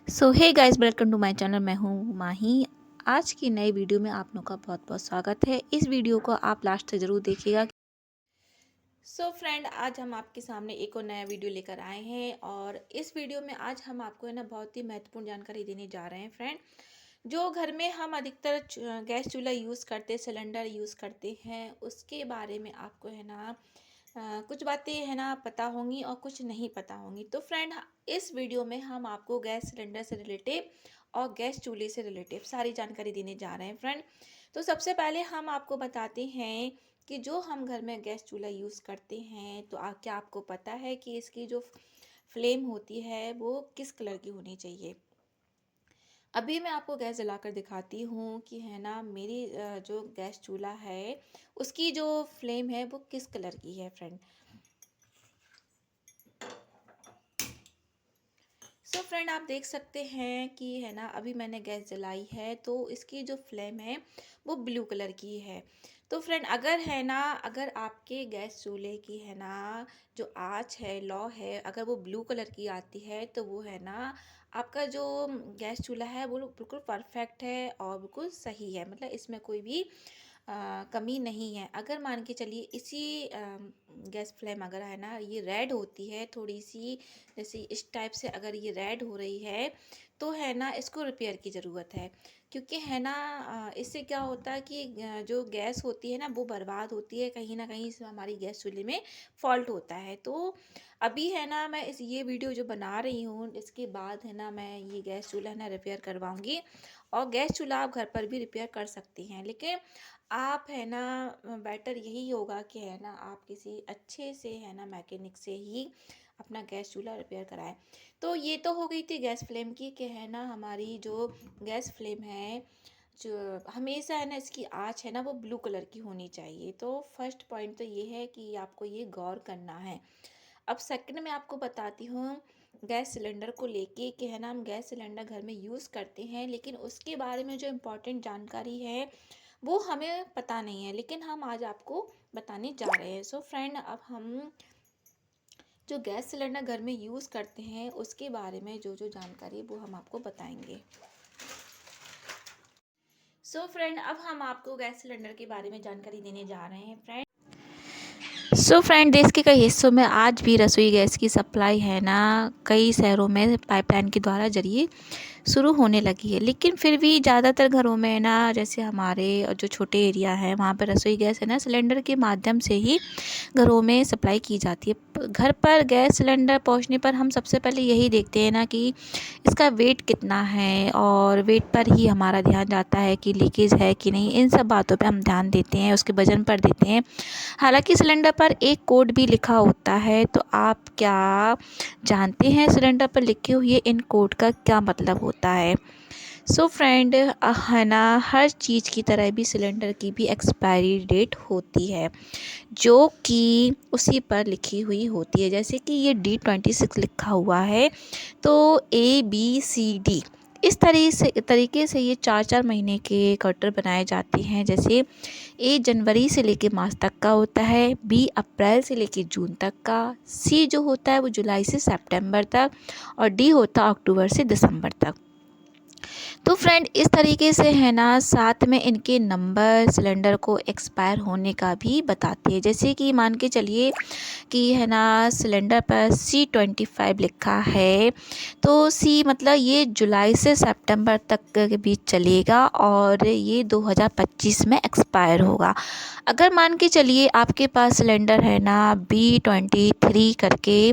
So hey guys, welcome to my channel. मैं हूँ माही। आज की नई वीडियो में आप लोग का बहुत बहुत स्वागत है। इस वीडियो को आप लास्ट तक ज़रूर देखिएगा। सो फ्रेंड, आज हम आपके सामने एक और नया वीडियो लेकर आए हैं और इस वीडियो में आज हम आपको है ना बहुत ही महत्वपूर्ण जानकारी देने जा रहे हैं फ्रेंड। जो घर में हम अधिकतर गैस चूल्हा यूज़ करते, सिलेंडर यूज़ करते हैं, उसके बारे में आपको है ना कुछ बातें है ना पता होंगी और कुछ नहीं पता होंगी। तो फ्रेंड, इस वीडियो में हम आपको गैस सिलेंडर से रिलेटिव और गैस चूल्हे से रिलेटिव सारी जानकारी देने जा रहे हैं फ्रेंड। तो सबसे पहले हम आपको बताते हैं कि जो हम घर में गैस चूल्हा यूज़ करते हैं, तो क्या आपको पता है कि इसकी जो फ्लेम होती है वो किस कलर की होनी चाहिए। अभी मैं आपको गैस जलाकर दिखाती हूँ कि है ना मेरी जो गैस चूल्हा है उसकी जो फ्लेम है वो किस कलर की है फ्रेंड। सो फ्रेंड, आप देख सकते हैं कि है ना अभी मैंने गैस जलाई है तो इसकी जो फ्लेम है वो ब्लू कलर की है। तो फ्रेंड, अगर है ना अगर आपके गैस चूल्हे की है ना जो आँच है, लौ है, अगर वो ब्लू कलर की आती है तो वो है ना आपका जो गैस चूल्हा है वो बिल्कुल परफेक्ट है और बिल्कुल सही है, मतलब इसमें कोई भी कमी नहीं है। अगर मान के चलिए इसी गैस फ्लेम अगर है ना ये रेड होती है थोड़ी सी, जैसे इस टाइप से अगर ये रेड हो रही है तो है ना इसको रिपेयर की ज़रूरत है। क्योंकि है ना इससे क्या होता है कि जो गैस होती है ना वो बर्बाद होती है, कहीं ना कहीं से हमारी गैस चूल्हे में फॉल्ट होता है। तो अभी है ना मैं ये वीडियो जो बना रही हूँ इसके बाद है ना मैं ये गैस चूल्हा है ना रिपेयर करवाऊँगी। और गैस चूल्हा आप घर पर भी रिपेयर कर सकती हैं, लेकिन आप है ना बेटर यही होगा कि है ना आप किसी अच्छे से है ना मैकेनिक से ही अपना गैस चूल्हा रिपेयर कराएं। तो ये तो हो गई थी गैस फ्लेम की कि है ना हमारी जो गैस फ्लेम है जो हमेशा है ना इसकी आँच है ना वो ब्लू कलर की होनी चाहिए। तो फर्स्ट पॉइंट तो ये है कि आपको ये गौर करना है। अब सेकंड में आपको बताती हूँ गैस सिलेंडर को लेके कि है ना हम गैस सिलेंडर घर में यूज़ करते हैं, लेकिन उसके बारे में जो इम्पोर्टेंट जानकारी है वो हमें पता नहीं है, लेकिन हम आज आपको बताने जा रहे हैं। सो फ्रेंड, अब हम जो गैस सिलेंडर घर में यूज़ करते हैं उसके बारे में जो जो जानकारी वो हम आपको बताएंगे। सो फ्रेंड, अब हम आपको गैस सिलेंडर के बारे में जानकारी देने जा रहे हैं फ्रेंड। सो फ्रेंड, देश के कई हिस्सों में आज भी रसोई गैस की सप्लाई है ना कई शहरों में पाइपलाइन के द्वारा जरिए शुरू होने लगी है, लेकिन फिर भी ज़्यादातर घरों में ना जैसे हमारे जो छोटे एरिया है वहाँ पर रसोई गैस है ना सिलेंडर के माध्यम से ही घरों में सप्लाई की जाती है। घर पर गैस सिलेंडर पहुँचने पर हम सबसे पहले यही देखते हैं ना कि इसका वेट कितना है, और वेट पर ही हमारा ध्यान जाता है कि लीकेज है कि नहीं। इन सब बातों पे हम ध्यान देते हैं, उसके वजन पर देते हैं। हालांकि सिलेंडर पर एक कोड भी लिखा होता है, तो आप क्या जानते हैं सिलेंडर पर लिखे हुए इन कोड का क्या मतलब होता है। सो फ्रेंड, है ना हर चीज़ की तरह भी सिलेंडर की भी एक्सपायरी डेट होती है जो कि उसी पर लिखी हुई होती है। जैसे कि ये D26 लिखा हुआ है तो ABCD इस तरीके से ये 4-4 महीने के क्वार्टर बनाए जाते हैं। जैसे ए जनवरी से लेके मार्च तक का होता है, बी अप्रैल से लेके जून तक का, सी जो होता है वो जुलाई से सितंबर तक, और डी होता है अक्टूबर से दिसंबर तक। तो फ्रेंड, इस तरीके से है ना साथ में इनके नंबर सिलेंडर को एक्सपायर होने का भी बताते हैं। जैसे कि मान के चलिए कि है ना सिलेंडर पर C25 लिखा है, तो सी मतलब ये जुलाई से सितंबर तक के बीच चलेगा और ये 2025 में एक्सपायर होगा। अगर मान के चलिए आपके पास सिलेंडर है ना B23 करके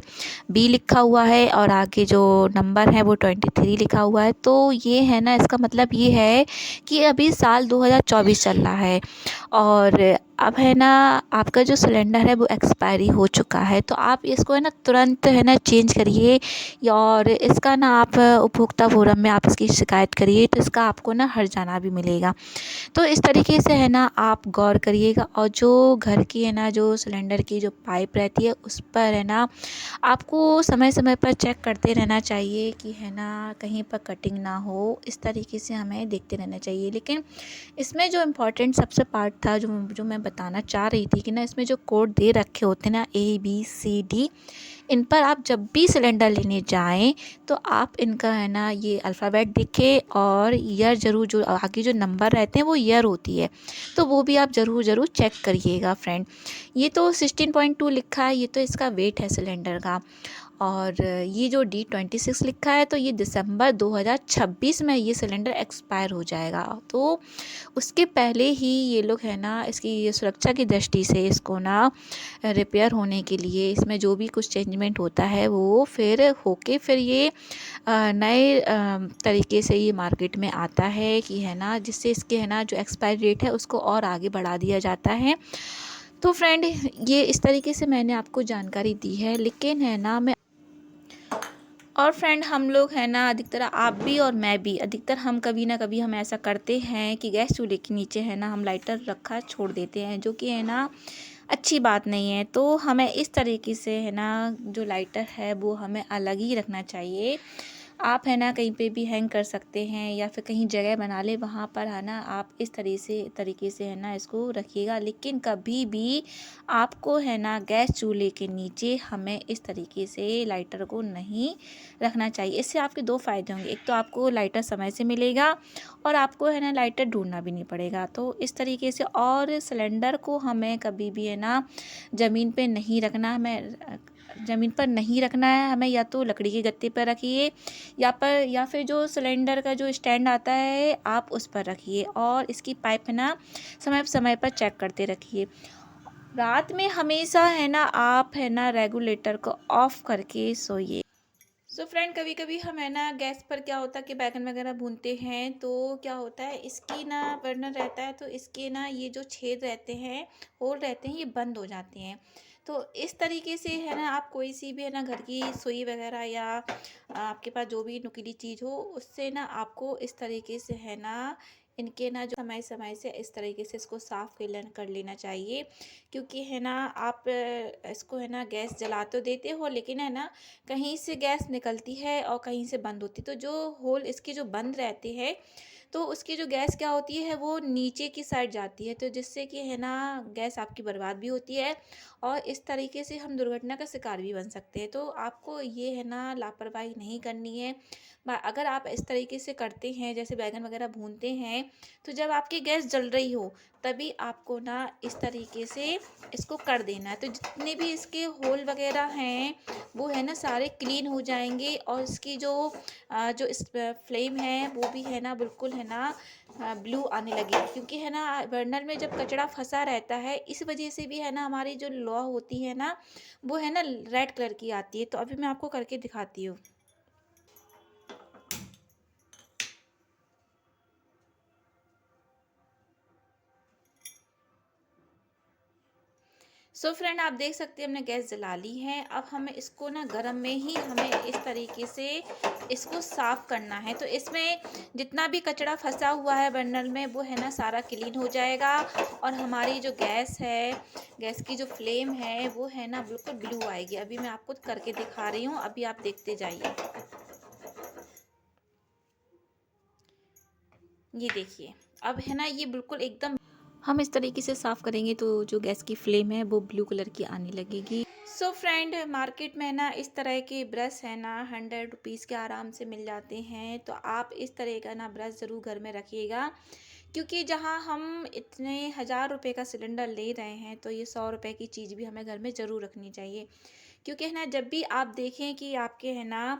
बी लिखा हुआ है और आगे जो नंबर है वो 23 लिखा हुआ है, तो ये है ना इसका मतलब ये है कि अभी साल 2024 चल रहा है और अब है ना आपका जो सिलेंडर है वो एक्सपायरी हो चुका है। तो आप इसको है ना तुरंत है ना चेंज करिए, और इसका ना आप उपभोक्ता फोरम में आप इसकी शिकायत करिए, तो इसका आपको ना हर्जाना भी मिलेगा। तो इस तरीके से है ना आप गौर करिएगा। और जो घर की है ना जो सिलेंडर की जो पाइप रहती है उस पर है ना आपको समय समय पर चेक करते रहना चाहिए कि है ना कहीं पर कटिंग ना हो। इस तरीके से हमें देखते रहना चाहिए। लेकिन इसमें जो इम्पोर्टेंट सबसे पार्ट था जो मैं बताना चाह रही थी कि ना इसमें जो कोड दे रखे होते हैं ना ABCD, इन पर आप जब भी सिलेंडर लेने जाएं तो आप इनका है ना ये अल्फ़ाबेट दिखे और ईयर ज़रूर, जो आगे जो नंबर रहते हैं वो ईयर होती है, तो वो भी आप ज़रूर चेक करिएगा फ्रेंड। ये तो 16.2 लिखा है, ये तो इसका वेट है सिलेंडर का। और ये जो D26 लिखा है तो ये दिसंबर 2026 में ये सिलेंडर एक्सपायर हो जाएगा। तो उसके पहले ही ये लोग है ना इसकी ये सुरक्षा की दृष्टि से इसको ना रिपेयर होने के लिए इसमें जो भी कुछ चेंजमेंट होता है वो फिर होके फिर ये नए तरीके से ये मार्केट में आता है कि है ना, जिससे इसके है ना जो एक्सपायरी डेट है उसको और आगे बढ़ा दिया जाता है। तो फ्रेंड ये इस तरीके से मैंने आपको जानकारी दी है, लेकिन है ना मैं और फ्रेंड हम लोग है ना अधिकतर आप भी और मैं भी अधिकतर हम कभी ना कभी हम ऐसा करते हैं कि गैस चूल्हे के नीचे है ना हम लाइटर रखा छोड़ देते हैं, जो कि है ना अच्छी बात नहीं है। तो हमें इस तरीके से है ना जो लाइटर है वो हमें अलग ही रखना चाहिए। आप है ना कहीं पे भी हैंग कर सकते हैं या फिर कहीं जगह बना ले वहाँ पर है ना आप इस तरीके से है ना इसको रखिएगा, लेकिन कभी भी आपको है ना गैस चूल्हे के नीचे हमें इस तरीके से लाइटर को नहीं रखना चाहिए। इससे आपके दो फ़ायदे होंगे, एक तो आपको लाइटर समय से मिलेगा और आपको है ना लाइटर ढूंढना भी नहीं पड़ेगा। तो इस तरीके से, और सिलेंडर को हमें कभी भी है ना ज़मीन पे नहीं रखना, हमें ज़मीन पर नहीं रखना है, हमें या तो लकड़ी के गत्ते पर रखिए या फिर जो सिलेंडर का जो स्टैंड आता है आप उस पर रखिए, और इसकी पाइप है ना समय समय पर चेक करते रखिए। रात में हमेशा है ना आप है ना रेगुलेटर को ऑफ करके सोइए। सो फ्रेंड कभी कभी हम है ना गैस पर क्या होता है कि बैगन वगैरह भूनते हैं, तो क्या होता है इसकी ना बर्नर रहता है तो इसके ना ये जो छेद रहते हैं, होल रहते हैं, ये बंद हो जाते हैं। तो इस तरीके से है ना आप कोई सी भी है ना घर की सुई वगैरह या आपके पास जो भी नुकीली चीज़ हो उससे ना आपको इस तरीके से है ना इनके ना जो समय समय से इस तरीके से इसको साफ़ कर लेना चाहिए। क्योंकि है ना आप इसको है ना गैस जला तो देते हो, लेकिन है ना कहीं से गैस निकलती है और कहीं से बंद होती है। तो जो होल इसके जो बंद रहते हैं तो उसकी जो गैस क्या होती है वो नीचे की साइड जाती है, तो जिससे कि है ना गैस आपकी बर्बाद भी होती है और इस तरीके से हम दुर्घटना का शिकार भी बन सकते हैं। तो आपको ये है ना लापरवाही नहीं करनी है। अगर आप इस तरीके से करते हैं जैसे बैगन वगैरह भूनते हैं, तो जब आपकी गैस जल रही हो तभी आपको ना इस तरीके से इसको कर देना है। तो जितने भी इसके होल वगैरह हैं वो है ना सारे क्लीन हो जाएंगे, और इसकी जो इस फ्लेम है वो भी है ना बिल्कुल है ना ब्लू आने लगेगी। क्योंकि है ना बर्नर में जब कचरा फंसा रहता है इस वजह से भी है ना हमारी जो लौ होती है ना वो है ना रेड कलर की आती है। तो अभी मैं आपको करके दिखाती हूँ। सो फ्रेंड आप देख सकते हैं हमने गैस जला ली है। अब हमें इसको ना गरम में ही हमें इस तरीके से इसको साफ़ करना है। तो इसमें जितना भी कचरा फंसा हुआ है बर्नर में वो है ना सारा क्लीन हो जाएगा, और हमारी जो गैस है, गैस की जो फ्लेम है वो है ना बिल्कुल ब्लू आएगी। अभी मैं आपको करके दिखा रही हूँ, अभी आप देखते जाइए। ये देखिए अब है ना ये बिल्कुल एकदम हम इस तरीके से साफ़ करेंगे तो जो गैस की फ्लेम है वो ब्लू कलर की आने लगेगी। सो फ्रेंड मार्केट में ना इस तरह के ब्रश है ना 100 रुपीज़ के आराम से मिल जाते हैं। तो आप इस तरह का ना ब्रश ज़रूर घर में रखिएगा, क्योंकि जहाँ हम इतने 1000 रुपये का सिलेंडर ले रहे हैं तो ये 100 रुपये की चीज़ भी हमें घर में ज़रूर रखनी चाहिए। क्योंकि है ना जब भी आप देखें कि आपके है ना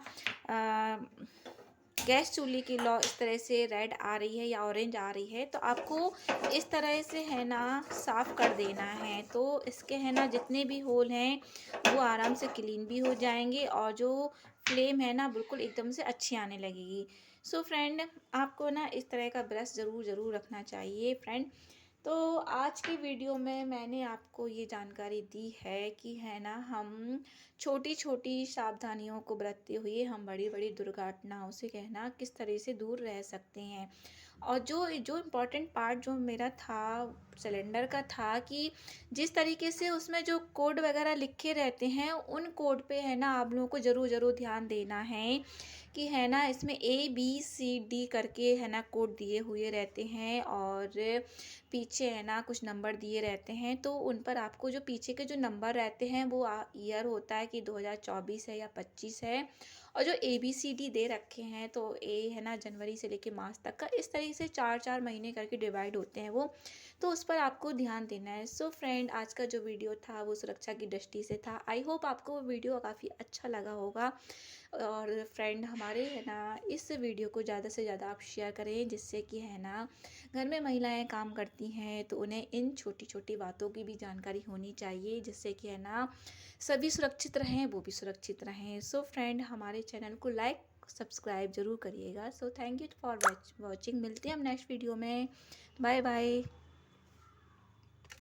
गैस चूल्हे की लौ इस तरह से रेड आ रही है या ऑरेंज आ रही है तो आपको इस तरह से है ना साफ़ कर देना है। तो इसके है ना जितने भी होल हैं वो आराम से क्लीन भी हो जाएंगे और जो फ्लेम है ना बिल्कुल एकदम से अच्छी आने लगेगी। सो फ्रेंड आपको ना इस तरह का ब्रश ज़रूर रखना चाहिए फ्रेंड। तो आज की वीडियो में मैंने आपको ये जानकारी दी है कि है ना हम छोटी छोटी सावधानियों को बरतते हुए हम बड़ी बड़ी दुर्घटनाओं से कहना किस तरह से दूर रह सकते हैं। और जो जो इम्पोर्टेंट पार्ट जो मेरा था सिलेंडर का था कि जिस तरीके से उसमें जो कोड वगैरह लिखे रहते हैं उन कोड पे है ना आप लोगों को ज़रूर ध्यान देना है कि है ना इसमें ABCD करके है ना कोड दिए हुए रहते हैं और पीछे है ना कुछ नंबर दिए रहते हैं। तो उन पर आपको जो पीछे के जो नंबर रहते हैं वो ईयर होता है कि 2024 है या 25 है, और जो ABCD दे रखे हैं तो ए है ना जनवरी से लेके मार्च तक का, इस तरीके से 4-4 महीने करके डिवाइड होते हैं वो, तो उस पर आपको ध्यान देना है। सो फ्रेंड, आज का जो वीडियो था वो सुरक्षा की दृष्टि से था। आई होप आपको वो वीडियो काफ़ी अच्छा लगा होगा। और फ्रेंड हमारे है ना इस वीडियो को ज़्यादा से ज़्यादा आप शेयर करें, जिससे कि है ना घर में महिलाएं काम करती हैं तो उन्हें इन छोटी छोटी बातों की भी जानकारी होनी चाहिए, जिससे कि है ना सभी सुरक्षित रहें, वो भी सुरक्षित रहें। सो फ्रेंड, हमारे चैनल को लाइक सब्सक्राइब ज़रूर करिएगा। So thank you for watching. मिलते हैं हम नेक्स्ट वीडियो में। Bye bye.